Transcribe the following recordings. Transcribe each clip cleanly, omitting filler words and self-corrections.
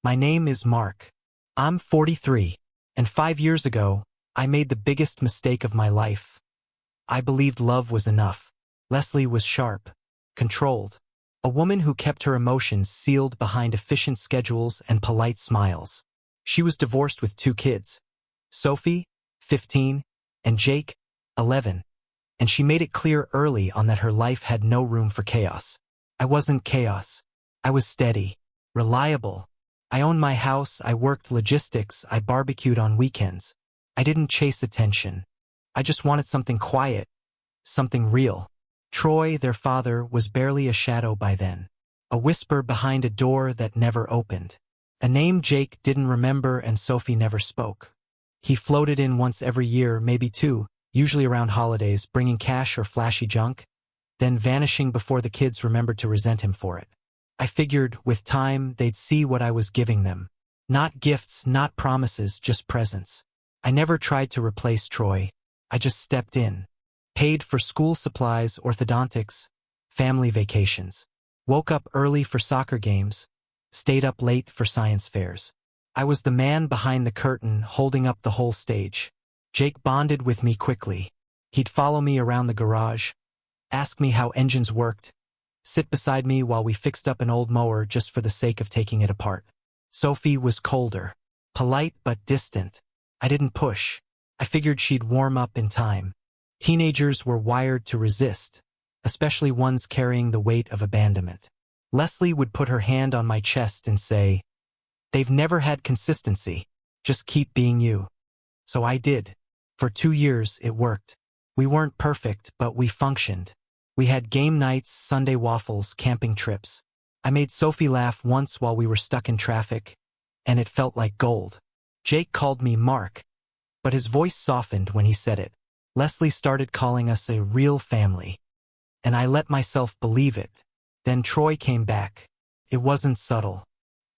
My name is Mark. I'm 43, and 5 years ago, I made the biggest mistake of my life. I believed love was enough. Leslie was sharp, controlled, a woman who kept her emotions sealed behind efficient schedules and polite smiles. She was divorced with 2 kids, Sophie, 15, and Jake, 11, and she made it clear early on that her life had no room for chaos. I wasn't chaos. I was steady, reliable. I owned my house, I worked logistics, I barbecued on weekends. I didn't chase attention. I just wanted something quiet, something real. Troy, their father, was barely a shadow by then, a whisper behind a door that never opened. A name Jake didn't remember and Sophie never spoke. He floated in once every year, maybe 2, usually around holidays, bringing cash or flashy junk, then vanishing before the kids remembered to resent him for it. I figured, with time, they'd see what I was giving them. Not gifts, not promises, just presents. I never tried to replace Troy. I just stepped in. Paid for school supplies, orthodontics, family vacations. Woke up early for soccer games. Stayed up late for science fairs. I was the man behind the curtain, holding up the whole stage. Jake bonded with me quickly. He'd follow me around the garage, ask me how engines worked, sit beside me while we fixed up an old mower just for the sake of taking it apart. Sophie was colder, polite but distant. I didn't push. I figured she'd warm up in time. Teenagers were wired to resist, especially ones carrying the weight of abandonment. Leslie would put her hand on my chest and say, "They've never had consistency. Just keep being you." So I did. For 2 years, it worked. We weren't perfect, but we functioned. We had game nights, Sunday waffles, camping trips. I made Sophie laugh once while we were stuck in traffic, and it felt like gold. Jake called me Mark, but his voice softened when he said it. Leslie started calling us a real family, and I let myself believe it. Then Troy came back. It wasn't subtle.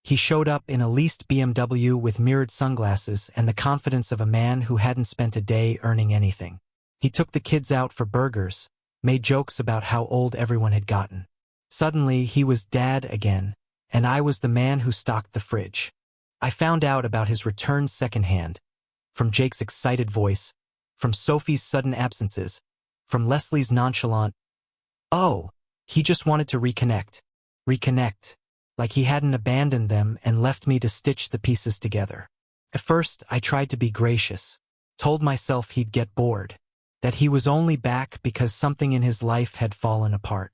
He showed up in a leased BMW with mirrored sunglasses and the confidence of a man who hadn't spent a day earning anything. He took the kids out for burgers, made jokes about how old everyone had gotten. Suddenly, he was dad again, and I was the man who stocked the fridge. I found out about his return secondhand, from Jake's excited voice, from Sophie's sudden absences, from Leslie's nonchalant, "Oh, he just wanted to reconnect." Reconnect, like he hadn't abandoned them and left me to stitch the pieces together. At first, I tried to be gracious, told myself he'd get bored, that he was only back because something in his life had fallen apart.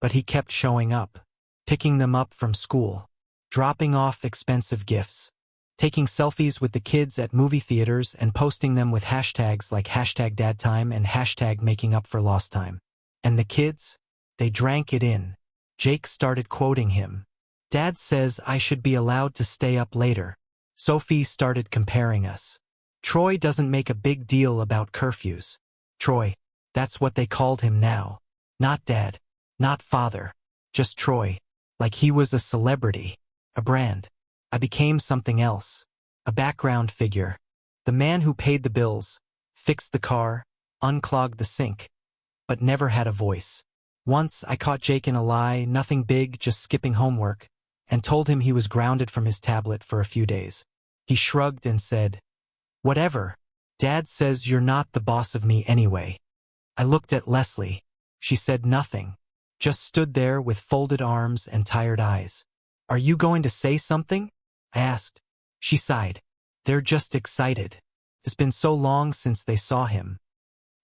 But he kept showing up, picking them up from school, dropping off expensive gifts, taking selfies with the kids at movie theaters and posting them with hashtags like #dadtime and #making-up-for-lost-time. And the kids? They drank it in. Jake started quoting him. "Dad says I should be allowed to stay up later." Sophie started comparing us. "Troy doesn't make a big deal about curfews." Troy, that's what they called him now. Not Dad, not Father, just Troy, like he was a celebrity, a brand. I became something else, a background figure, the man who paid the bills, fixed the car, unclogged the sink, but never had a voice. Once I caught Jake in a lie, nothing big, just skipping homework, and told him he was grounded from his tablet for a few days. He shrugged and said, "Whatever. Dad says you're not the boss of me anyway." I looked at Leslie. She said nothing, just stood there with folded arms and tired eyes. "Are you going to say something?" I asked. She sighed. "They're just excited. It's been so long since they saw him."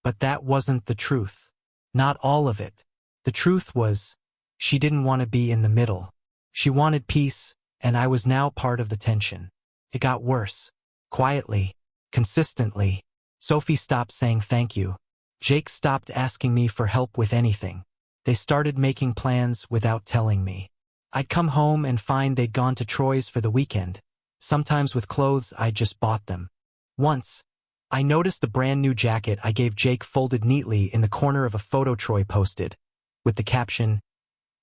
But that wasn't the truth. Not all of it. The truth was, she didn't want to be in the middle. She wanted peace, and I was now part of the tension. It got worse. Quietly, consistently. Sophie stopped saying thank you. Jake stopped asking me for help with anything. They started making plans without telling me. I'd come home and find they'd gone to Troy's for the weekend, sometimes with clothes I'd just bought them. Once, I noticed the brand new jacket I gave Jake folded neatly in the corner of a photo Troy posted, with the caption,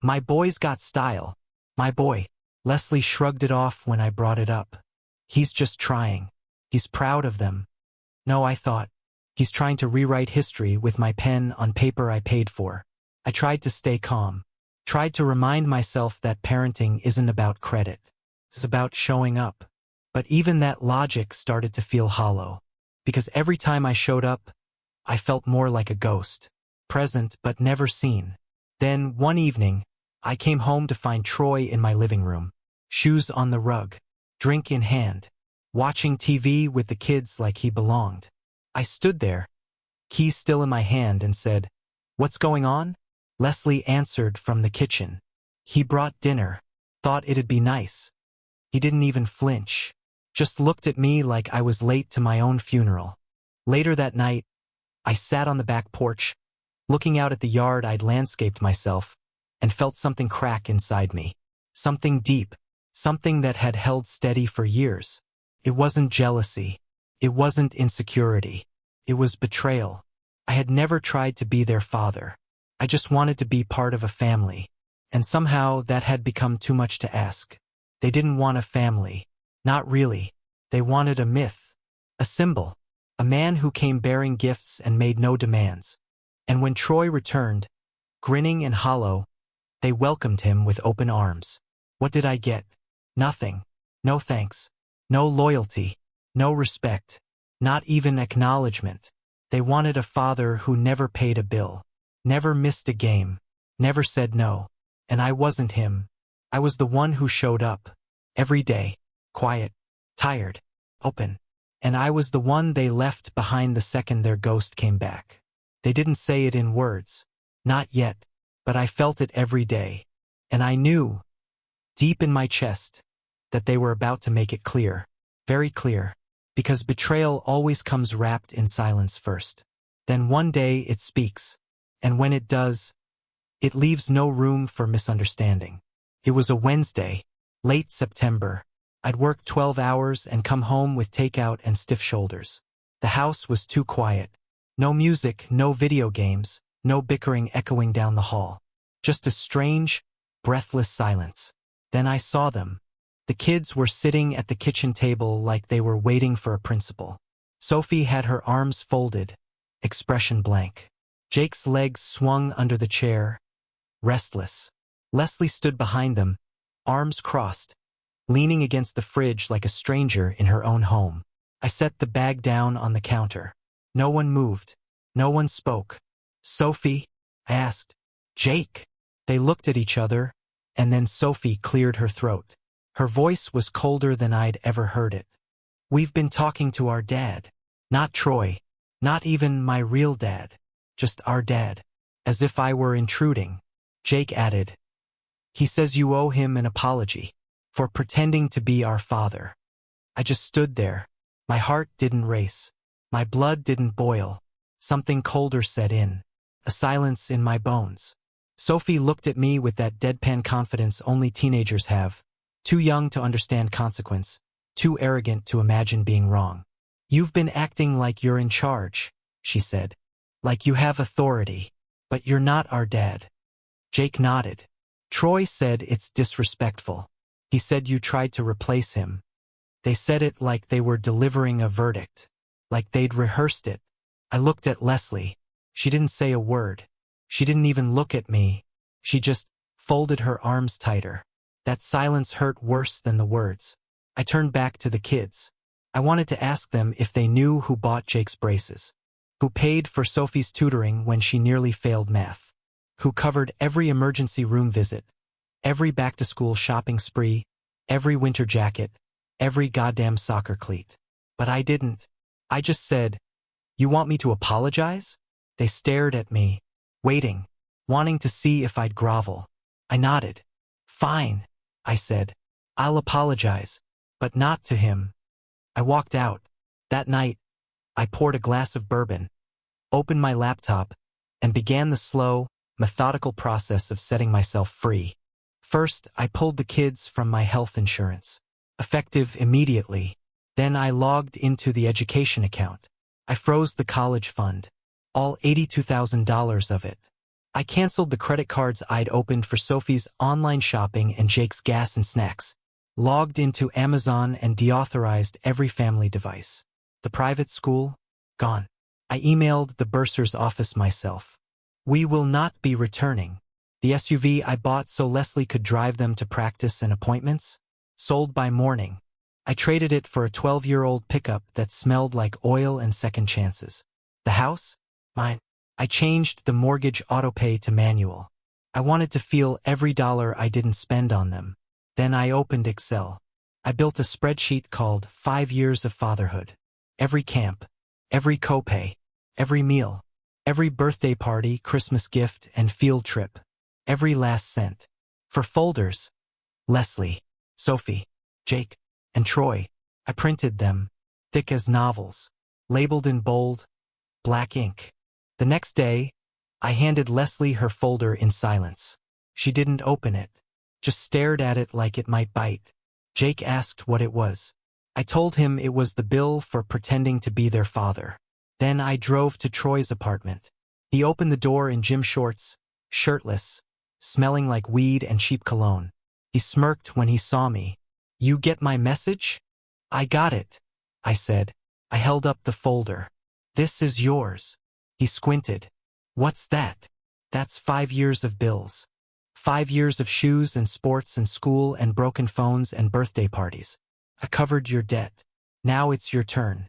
"My boy's got style. My boy." Leslie shrugged it off when I brought it up. "He's just trying. He's proud of them." No, I thought. He's trying to rewrite history with my pen on paper I paid for. I tried to stay calm. Tried to remind myself that parenting isn't about credit. It's about showing up. But even that logic started to feel hollow. Because every time I showed up, I felt more like a ghost. Present but never seen. Then, one evening, I came home to find Troy in my living room. Shoes on the rug. Drink in hand. Watching TV with the kids like he belonged. I stood there, keys still in my hand, and said, "What's going on?" Leslie answered from the kitchen. "He brought dinner. Thought it'd be nice." He didn't even flinch. Just looked at me like I was late to my own funeral. Later that night, I sat on the back porch, looking out at the yard I'd landscaped myself, and felt something crack inside me. Something deep. Something that had held steady for years. It wasn't jealousy. It wasn't insecurity. It was betrayal. I had never tried to be their father. I just wanted to be part of a family. And somehow that had become too much to ask. They didn't want a family. Not really. They wanted a myth. A symbol. A man who came bearing gifts and made no demands. And when Troy returned, grinning and hollow, they welcomed him with open arms. What did I get? Nothing. No thanks. No loyalty. No respect. Not even acknowledgement. They wanted a father who never paid a bill. Never missed a game. Never said no. And I wasn't him. I was the one who showed up. Every day. Quiet. Tired. Open. And I was the one they left behind the second their ghost came back. They didn't say it in words. Not yet. But I felt it every day. And I knew, deep in my chest, that they were about to make it clear. Very clear. Because betrayal always comes wrapped in silence first. Then one day it speaks. And when it does, it leaves no room for misunderstanding. It was a Wednesday, late September. I'd worked 12 hours and come home with takeout and stiff shoulders. The house was too quiet. No music, no video games, no bickering echoing down the hall. Just a strange, breathless silence. Then I saw them. The kids were sitting at the kitchen table like they were waiting for a principal. Sophie had her arms folded, expression blank. Jake's legs swung under the chair, restless. Leslie stood behind them, arms crossed, leaning against the fridge like a stranger in her own home. I set the bag down on the counter. No one moved. No one spoke. "Sophie?" I asked. "Jake?" They looked at each other, and then Sophie cleared her throat. Her voice was colder than I'd ever heard it. "We've been talking to our dad. Not Troy. Not even my real dad. Just our dad." As if I were intruding, Jake added, "He says you owe him an apology for pretending to be our father." I just stood there. My heart didn't race. My blood didn't boil. Something colder set in. A silence in my bones. Sophie looked at me with that deadpan confidence only teenagers have. Too young to understand consequence. Too arrogant to imagine being wrong. "You've been acting like you're in charge," she said. "Like you have authority. But you're not our dad." Jake nodded. "Troy said it's disrespectful. He said you tried to replace him." They said it like they were delivering a verdict. Like they'd rehearsed it. I looked at Leslie. She didn't say a word. She didn't even look at me. She just folded her arms tighter. That silence hurt worse than the words. I turned back to the kids. I wanted to ask them if they knew who bought Jake's braces. Who paid for Sophie's tutoring when she nearly failed math. Who covered every emergency room visit. Every back-to-school shopping spree. Every winter jacket. Every goddamn soccer cleat. But I didn't. I just said, "You want me to apologize?" They stared at me, waiting, wanting to see if I'd grovel. I nodded. "Fine," I said. "I'll apologize, but not to him." I walked out. That night, I poured a glass of bourbon, opened my laptop, and began the slow, methodical process of setting myself free. First, I pulled the kids from my health insurance. Effective immediately. Then I logged into the education account. I froze the college fund. All $82,000 of it. I canceled the credit cards I'd opened for Sophie's online shopping and Jake's gas and snacks. Logged into Amazon and deauthorized every family device. The private school? Gone. I emailed the bursar's office myself. "We will not be returning." The SUV I bought so Leslie could drive them to practice and appointments? Sold by morning. I traded it for a 12-year-old pickup that smelled like oil and second chances. The house? Mine. I changed the mortgage autopay to manual. I wanted to feel every dollar I didn't spend on them. Then I opened Excel. I built a spreadsheet called 5 Years of Fatherhood. Every camp, every copay, every meal, every birthday party, Christmas gift, and field trip. Every last cent. For folders, Leslie, Sophie, Jake, and Troy, I printed them, thick as novels, labeled in bold, black ink. The next day, I handed Leslie her folder in silence. She didn't open it, just stared at it like it might bite. Jake asked what it was. I told him it was the bill for pretending to be their father. Then I drove to Troy's apartment. He opened the door in gym shorts, shirtless, smelling like weed and cheap cologne. He smirked when he saw me. "You get my message?" "I got it," I said. I held up the folder. "This is yours." He squinted. "What's that?" "That's 5 years of bills. 5 years of shoes and sports and school and broken phones and birthday parties. I covered your debt. Now it's your turn."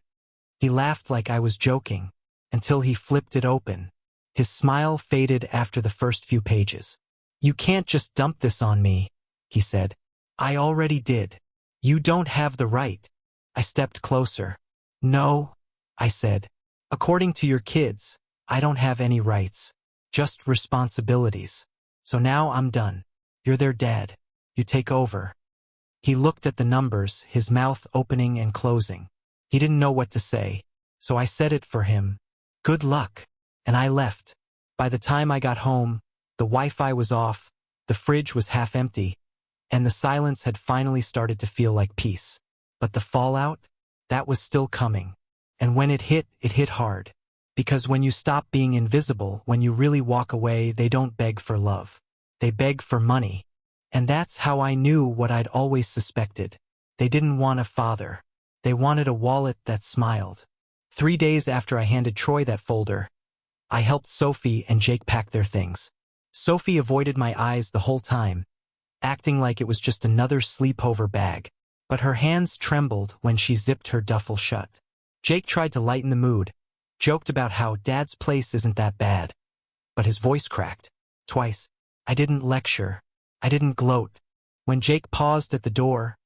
He laughed like I was joking, until he flipped it open. His smile faded after the first few pages. "You can't just dump this on me," he said. "I already did. You don't have the right." I stepped closer. "No," I said. "According to your kids, I don't have any rights, just responsibilities. So now I'm done. You're their dad. You take over." He looked at the numbers, his mouth opening and closing. He didn't know what to say, so I said it for him. "Good luck." And I left. By the time I got home, the Wi-Fi was off, the fridge was half empty, and the silence had finally started to feel like peace. But the fallout? That was still coming. And when it hit hard. Because when you stop being invisible, when you really walk away, they don't beg for love. They beg for money. And that's how I knew what I'd always suspected. They didn't want a father. They wanted a wallet that smiled. 3 days after I handed Troy that folder, I helped Sophie and Jake pack their things. Sophie avoided my eyes the whole time, acting like it was just another sleepover bag. But her hands trembled when she zipped her duffel shut. Jake tried to lighten the mood, joked about how Dad's place isn't that bad. But his voice cracked. Twice. I didn't lecture. I didn't gloat. When Jake paused at the door,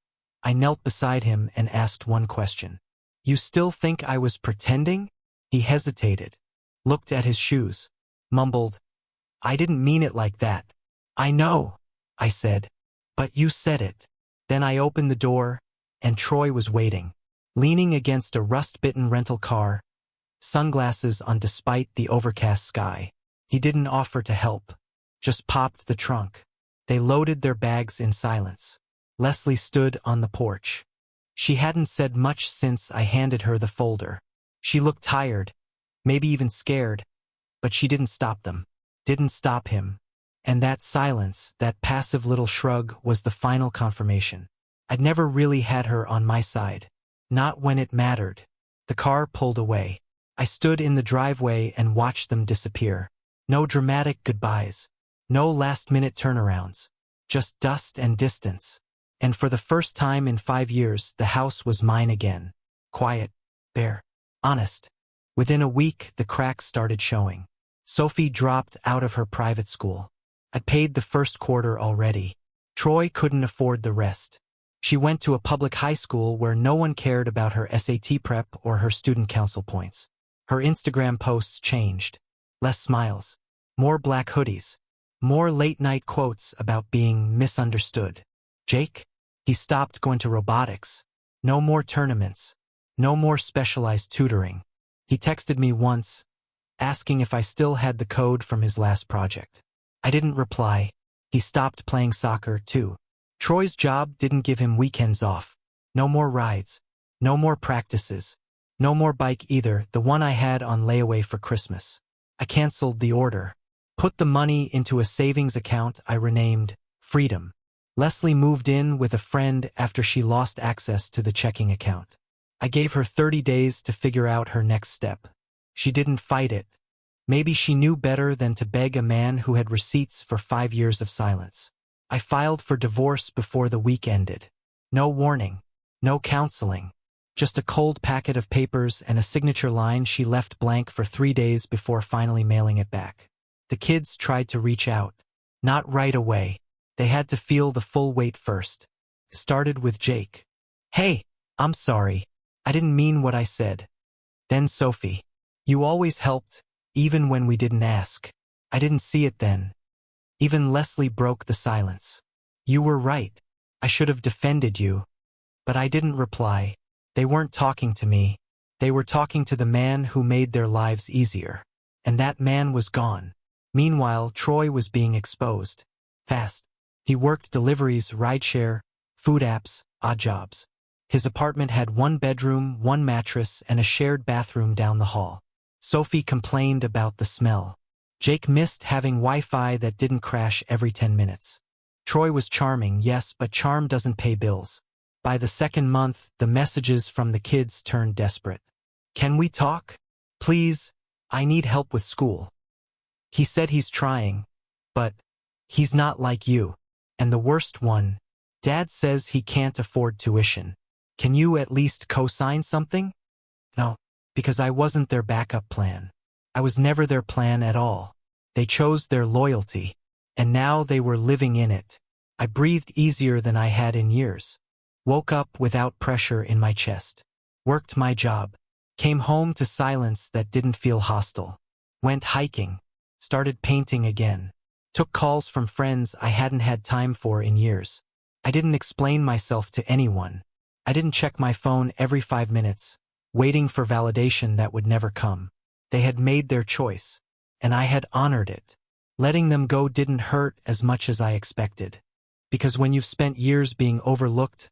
I knelt beside him and asked one question. "You still think I was pretending?" He hesitated, looked at his shoes, mumbled, "I didn't mean it like that." "I know," I said, "but you said it." Then I opened the door, and Troy was waiting, leaning against a rust-bitten rental car, sunglasses on despite the overcast sky. He didn't offer to help, just popped the trunk. They loaded their bags in silence. Leslie stood on the porch. She hadn't said much since I handed her the folder. She looked tired, maybe even scared, but she didn't stop them. Didn't stop him. And that silence, that passive little shrug, was the final confirmation. I'd never really had her on my side. Not when it mattered. The car pulled away. I stood in the driveway and watched them disappear. No dramatic goodbyes. No last-minute turnarounds. Just dust and distance. And for the first time in 5 years, the house was mine again. Quiet. Bare. Honest. Within a week, the cracks started showing. Sophie dropped out of her private school. I'd paid the first quarter already. Troy couldn't afford the rest. She went to a public high school where no one cared about her SAT prep or her student council points. Her Instagram posts changed. Less smiles. More black hoodies. More late-night quotes about being misunderstood. Jake? He stopped going to robotics. No more tournaments. No more specialized tutoring. He texted me once, asking if I still had the code from his last project. I didn't reply. He stopped playing soccer, too. Troy's job didn't give him weekends off. No more rides. No more practices. No more bike either, the one I had on layaway for Christmas. I canceled the order. Put the money into a savings account I renamed Freedom. Leslie moved in with a friend after she lost access to the checking account. I gave her 30 days to figure out her next step. She didn't fight it. Maybe she knew better than to beg a man who had receipts for 5 years of silence. I filed for divorce before the week ended. No warning. No counseling. Just a cold packet of papers and a signature line she left blank for 3 days before finally mailing it back. The kids tried to reach out. Not right away. They had to feel the full weight first. Started with Jake. "Hey, I'm sorry. I didn't mean what I said." Then Sophie. "You always helped, even when we didn't ask. I didn't see it then." Even Leslie broke the silence. "You were right. I should have defended you." But I didn't reply. They weren't talking to me. They were talking to the man who made their lives easier. And that man was gone. Meanwhile, Troy was being exposed. Fast. He worked deliveries, rideshare, food apps, odd jobs. His apartment had 1 bedroom, 1 mattress, and a shared bathroom down the hall. Sophie complained about the smell. Jake missed having Wi-Fi that didn't crash every 10 minutes. Troy was charming, yes, but charm doesn't pay bills. By the 2nd month, the messages from the kids turned desperate. "Can we talk? Please, I need help with school." He said he's trying, but he's not like you. And the worst one, Dad says he can't afford tuition. "Can you at least co-sign something?" No, because I wasn't their backup plan. I was never their plan at all. They chose their loyalty, and now they were living in it. I breathed easier than I had in years. Woke up without pressure in my chest. Worked my job. Came home to silence that didn't feel hostile. Went hiking. Started painting again. Took calls from friends I hadn't had time for in years. I didn't explain myself to anyone. I didn't check my phone every 5 minutes, waiting for validation that would never come. They had made their choice, and I had honored it. Letting them go didn't hurt as much as I expected. Because when you've spent years being overlooked,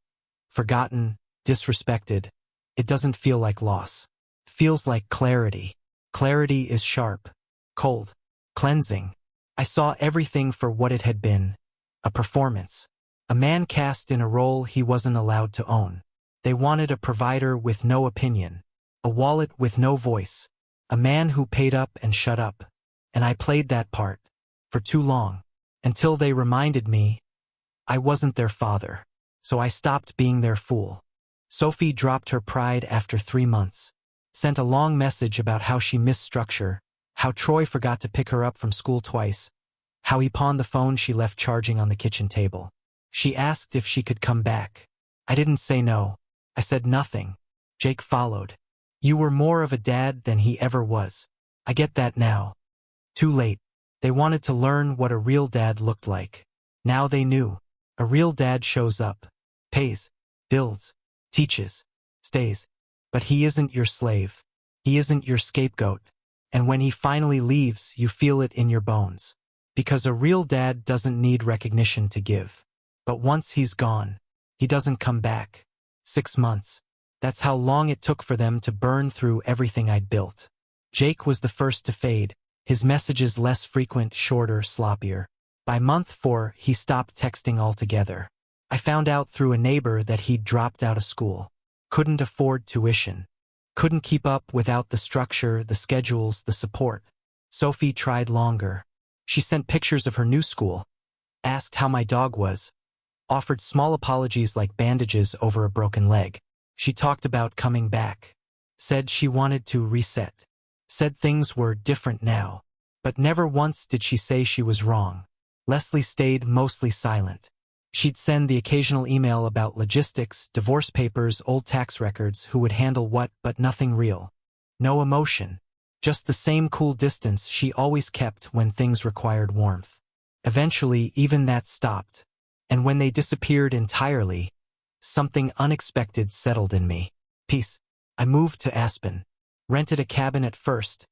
forgotten, disrespected, it doesn't feel like loss. It feels like clarity. Clarity is sharp, cold, cleansing. I saw everything for what it had been. A performance. A man cast in a role he wasn't allowed to own. They wanted a provider with no opinion. A wallet with no voice. A man who paid up and shut up. And I played that part. For too long. Until they reminded me I wasn't their father. So I stopped being their fool. Sophie dropped her pride after 3 months. Sent a long message about how she missed structure, how Troy forgot to pick her up from school twice, how he pawned the phone she left charging on the kitchen table. She asked if she could come back. I didn't say no. I said nothing. Jake followed. "You were more of a dad than he ever was. I get that now." Too late. They wanted to learn what a real dad looked like. Now they knew. A real dad shows up, pays, builds, teaches, stays. But he isn't your slave. He isn't your scapegoat. And when he finally leaves, you feel it in your bones. Because a real dad doesn't need recognition to give. But once he's gone, he doesn't come back. 6 months. That's how long it took for them to burn through everything I'd built. Jake was the first to fade. His messages less frequent, shorter, sloppier. By month 4, he stopped texting altogether. I found out through a neighbor that he'd dropped out of school. Couldn't afford tuition. Couldn't keep up without the structure, the schedules, the support. Sophie tried longer. She sent pictures of her new school. Asked how my dog was. Offered small apologies like bandages over a broken leg. She talked about coming back. Said she wanted to reset. Said things were different now. But never once did she say she was wrong. Leslie stayed mostly silent. She'd send the occasional email about logistics, divorce papers, old tax records, who would handle what, but nothing real. No emotion. Just the same cool distance she always kept when things required warmth. Eventually, even that stopped. And when they disappeared entirely, something unexpected settled in me. Peace. I moved to Aspen. Rented a cabin at first.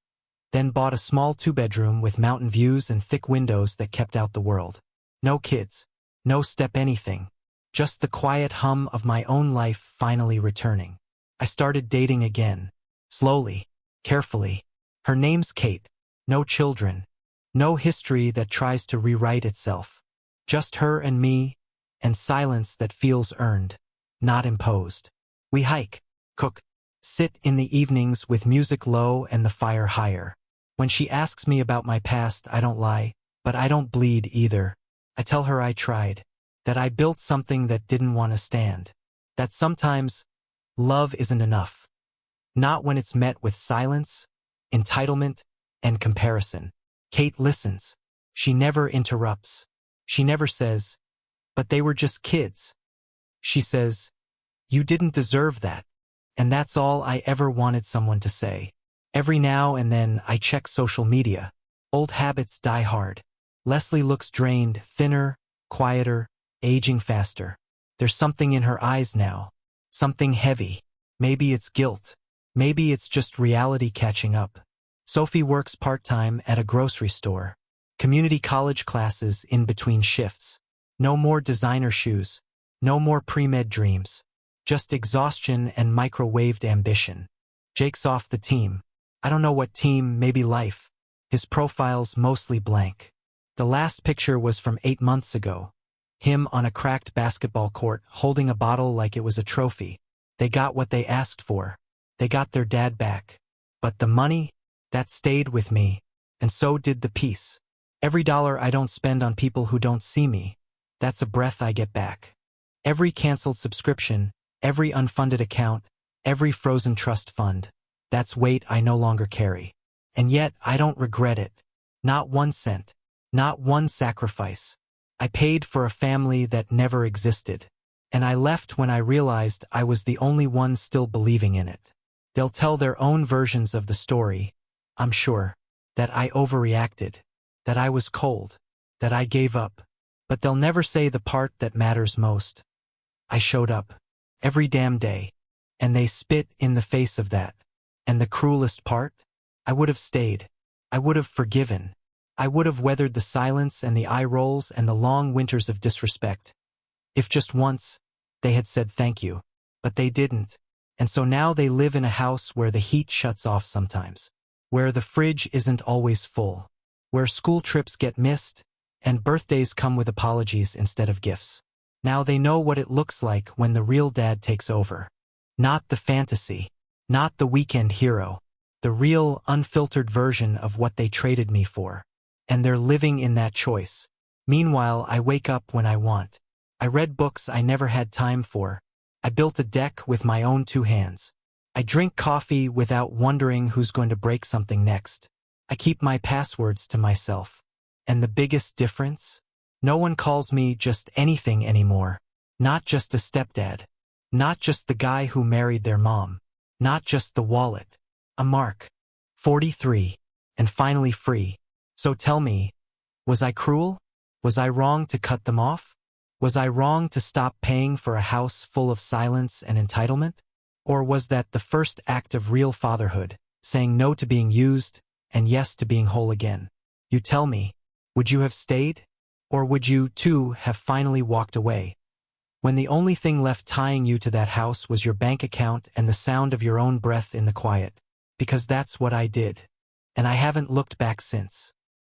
Then bought a small 2-bedroom with mountain views and thick windows that kept out the world. No kids. No step anything. Just the quiet hum of my own life finally returning. I started dating again. Slowly. Carefully. Her name's Kate. No children. No history that tries to rewrite itself. Just her and me, and silence that feels earned, not imposed. We hike, cook, sit in the evenings with music low and the fire higher. When she asks me about my past, I don't lie, but I don't bleed either. I tell her I tried, that I built something that didn't want to stand. That sometimes, love isn't enough. Not when it's met with silence, entitlement, and comparison. Kate listens. She never interrupts. She never says, "But they were just kids." She says, "You didn't deserve that." And that's all I ever wanted someone to say. Every now and then I check social media. Old habits die hard. Leslie looks drained, thinner, quieter, aging faster. There's something in her eyes now. Something heavy. Maybe it's guilt. Maybe it's just reality catching up. Sophie works part-time at a grocery store. Community college classes in between shifts. No more designer shoes. No more pre-med dreams. Just exhaustion and microwaved ambition. Jake's off the team. I don't know what team, maybe life. His profile's mostly blank. The last picture was from 8 months ago. Him on a cracked basketball court, holding a bottle like it was a trophy. They got what they asked for. They got their dad back. But the money? That stayed with me. And so did the peace. Every dollar I don't spend on people who don't see me, that's a breath I get back. Every canceled subscription, every unfunded account, every frozen trust fund, that's weight I no longer carry. And yet I don't regret it. Not 1 cent. Not one sacrifice. I paid for a family that never existed. And I left when I realized I was the only one still believing in it. They'll tell their own versions of the story, I'm sure, that I overreacted, that I was cold, that I gave up. But they'll never say the part that matters most. I showed up. Every damn day. And they spit in the face of that. And the cruelest part? I would have stayed. I would have forgiven. I would have weathered the silence and the eye rolls and the long winters of disrespect. If just once, they had said thank you. But they didn't. And so now they live in a house where the heat shuts off sometimes. Where the fridge isn't always full. Where school trips get missed, and birthdays come with apologies instead of gifts. Now they know what it looks like when the real dad takes over. Not the fantasy. Not the weekend hero. The real, unfiltered version of what they traded me for. And they're living in that choice. Meanwhile, I wake up when I want. I read books I never had time for. I built a deck with my own 2 hands. I drink coffee without wondering who's going to break something next. I keep my passwords to myself. And the biggest difference? No one calls me just anything anymore. Not just a stepdad. Not just the guy who married their mom. Not just the wallet. A mark. 43. And finally free. So tell me, was I cruel? Was I wrong to cut them off? Was I wrong to stop paying for a house full of silence and entitlement? Or was that the first act of real fatherhood, saying no to being used and yes to being whole again? You tell me, would you have stayed? Or would you, too, have finally walked away? When the only thing left tying you to that house was your bank account and the sound of your own breath in the quiet. Because that's what I did. And I haven't looked back since.